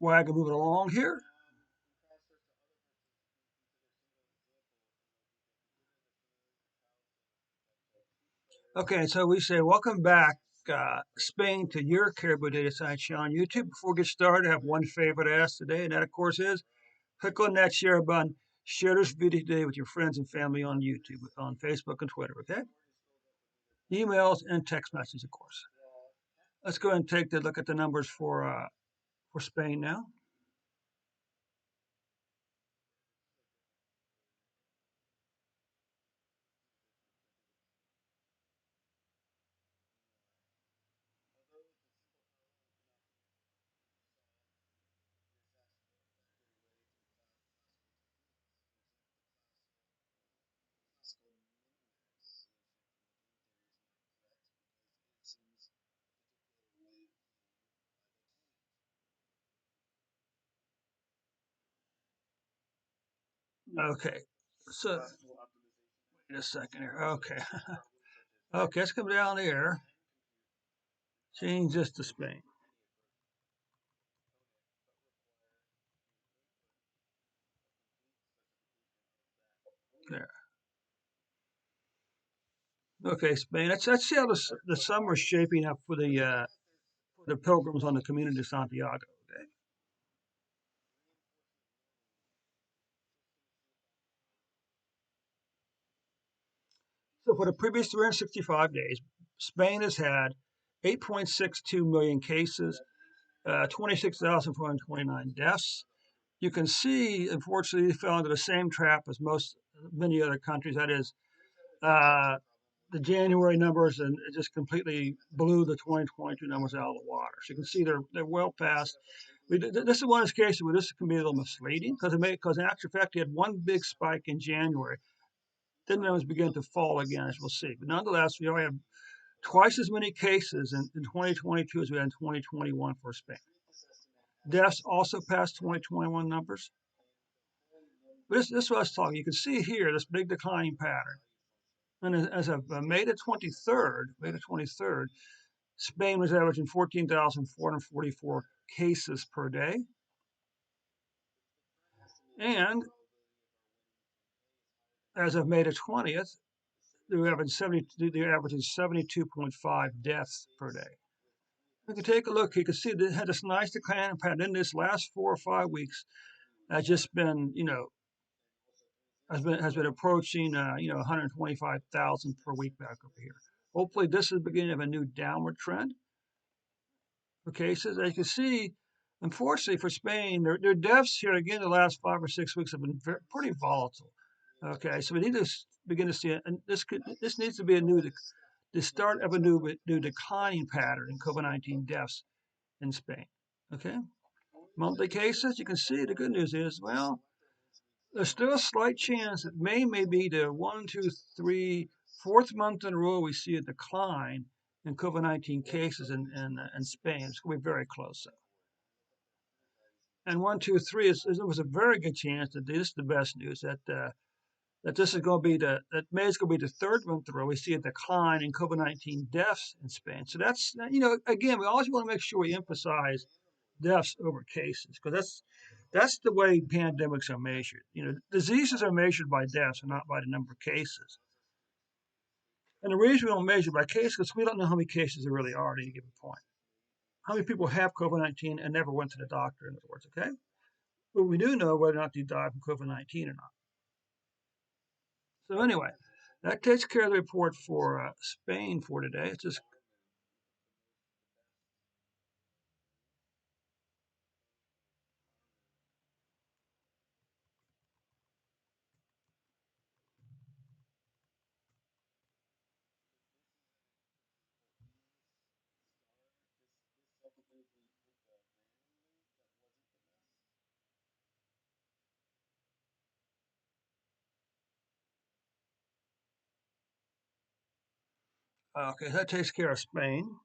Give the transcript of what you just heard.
wagon moving along here. Okay, so we say welcome back, Spain, to your Caribou Data Science Show on YouTube. Before we get started, I have one favor to ask today, and that, of course, is click on that share button. Share this video today with your friends and family on YouTube, on Facebook and Twitter, okay? Emails and text messages, of course. Let's go ahead and take a look at the numbers for Spain now. Okay, so wait a second here. Okay, okay, let's come down here. Change this to Spain. There. Okay, Spain. Let's see how the summer's shaping up for the pilgrims on the Camino de Santiago. Okay. So for the previous 365 days, Spain has had 8.62 million cases, 26,429 deaths. You can see, unfortunately, they fell into the same trap as many other countries. That is, uh, the January numbers, and it just completely blew the 2022 numbers out of the water. So you can see they're well past. This is one of those cases where this can be a little misleading because in actual fact, you had one big spike in January. Then numbers began to fall again, as we'll see. But nonetheless, we only have twice as many cases in 2022 as we had in 2021 for Spain. Deaths also passed 2021 numbers. But this is what I was talking. You can see here this big declining pattern. And as of May the 23rd, Spain was averaging 14,444 cases per day. And as of May the 20th, they're averaging 72.5 deaths per day. If you take a look, you can see they had this nice decline pattern. In this last 4 or 5 weeks, has just been, has been approaching, 125,000 per week back over here. Hopefully, this is the beginning of a new downward trend for cases. As you can see, unfortunately for Spain, their deaths here again the last 5 or 6 weeks have been pretty volatile. Okay, so we need to begin to see it, and this needs to be the start of a new declining pattern in COVID-19 deaths in Spain. Okay, monthly cases, you can see the good news is, well, there's still a slight chance that may be the one, two, three, fourth month in a row we see a decline in COVID-19 cases in Spain. It's going to be very close. And one, two, three there was a very good chance that this is the best news that this is going to be that May is going to be the third month in a row we see a decline in COVID-19 deaths in Spain. So that's again we always want to make sure we emphasize deaths over cases because that's the way pandemics are measured. Diseases are measured by deaths and not by the number of cases. And the reason we don't measure by cases is because we don't know how many cases there really are at any given point. How many people have COVID-19 and never went to the doctor, in other words, okay? But we do know whether or not they died from COVID-19 or not. So anyway, that takes care of the report for Spain for today. It's just okay. That takes care of Spain.